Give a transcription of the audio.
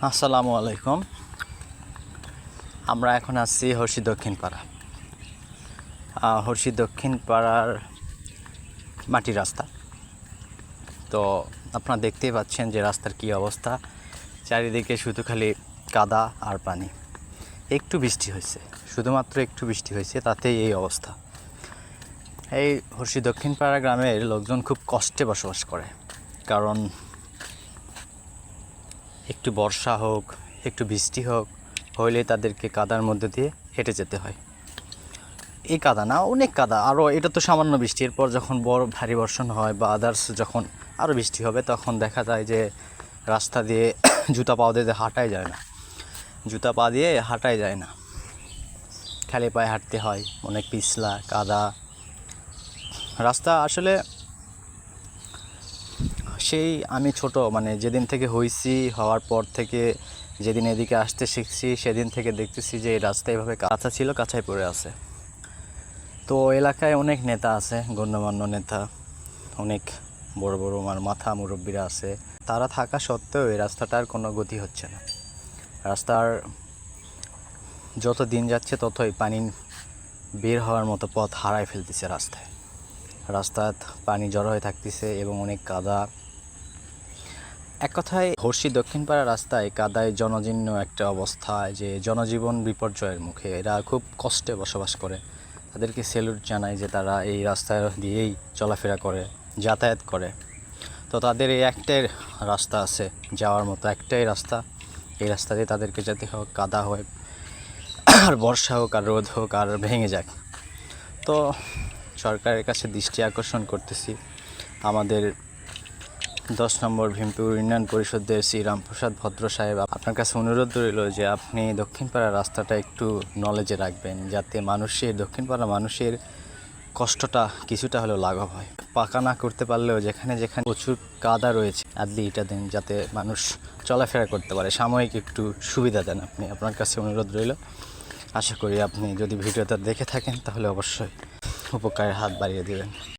আসসালামু আলাইকুম। আমরা এখন আছি হর্ষি দক্ষিণ পাড়া। হর্ষি দক্ষিণ পাড়ার মাটি রাস্তা। তো আপনারা দেখতেই পাচ্ছেন যে রাস্তার কী অবস্থা। চারিদিকে শুধু খালি কাদা আর পানি। একটু বৃষ্টি হয়েছে, শুধুমাত্র একটু বৃষ্টি হয়েছে, তাতেই এই অবস্থা। এই হর্ষি দক্ষিণ পাড়া গ্রামের লোকজন খুব কষ্টে বসবাস করে, কারণ একটু বর্ষা হোক, একটু বৃষ্টি হোক, হইলে তাদেরকে কাদার মধ্যে দিয়ে হেঁটে যেতে হয়। এই কাদা না, অনেক কাদা। আরও এটা তো সামান্য বৃষ্টির পর যখন বড় ভারী বর্ষণ হয় বা আদার্স যখন আরও বৃষ্টি হবে, তখন দেখা যায় যে রাস্তা দিয়ে জুতা পা দিয়ে হাঁটাই যায় না, জুতা পা দিয়ে হাঁটাই যায় না, খালি পায়ে হাঁটতে হয়। অনেক পিছলা কাদা রাস্তা। আসলে সেই আমি ছোট যেদিন থেকে হয়েছি, হওয়ার পর থেকে যেদিন এদিকে আসতে শিখছি, সেদিন থেকে দেখতেছি যে এই রাস্তা এভাবে কাঁচা ছিল, কাঁচাই পড়ে আছে। তো এলাকায় অনেক নেতা আছে, গণ্যমান্য নেতা, অনেক বড় বড় মাথা মুরব্বীরা আছে। তারা থাকা সত্ত্বেও এই রাস্তাটার কোনো গতি হচ্ছে না। রাস্তার যত দিন যাচ্ছে ততই পানি বের হওয়ার মতো পথ হারায় ফেলতেছে। রাস্তায় পানি জড়ো হয়ে থাকতেছে এবং অনেক কাদা। এক কথায় হর্ষি দক্ষিণ পাড়া রাস্তায় কাদায় জনজীর্ণ একটা অবস্থায়, যে জনজীবন বিপর্যয়ের মুখে। এরা খুব কষ্টে বসবাস করে। তাদেরকে স্যালুট জানাই যে তারা এই রাস্তা দিয়েই চলাফেরা করে, যাতায়াত করে। তো তাদের এই একটাই রাস্তা আছে যাওয়ার মতো, একটাই রাস্তা। এই রাস্তা দিয়ে তাদেরকে যেতে হোক, কাদা হয়, আর বর্ষা হোক আর রোদ হোক আর ভেঙে যাক। তো সরকারের কাছে দৃষ্টি আকর্ষণ করতেছি, আমাদের 10 নম্বর ভীমপুর ইউনিয়ন পরিষদের শ্রী রামপ্রসাদ ভদ্র সাহেব, আপনার কাছে অনুরোধ রইল যে আপনি দক্ষিণ পাড়ার রাস্তাটা একটু নলেজে রাখবেন, যাতে দক্ষিণ পাড়ার মানুষের কষ্টটা কিছুটা হলেও লাঘব হয়। পাকা না করতে পারলেও যেখানে যেখানে প্রচুর কাদা রয়েছে, আদলি ইটা দেন, যাতে মানুষ চলাফেরা করতে পারে, সাময়িক একটু সুবিধা দেন আপনি। আপনার কাছে অনুরোধ রইল। আশা করি আপনি যদি ভিডিওটা দেখে থাকেন তাহলে অবশ্যই উপকারের হাত বাড়িয়ে দেবেন।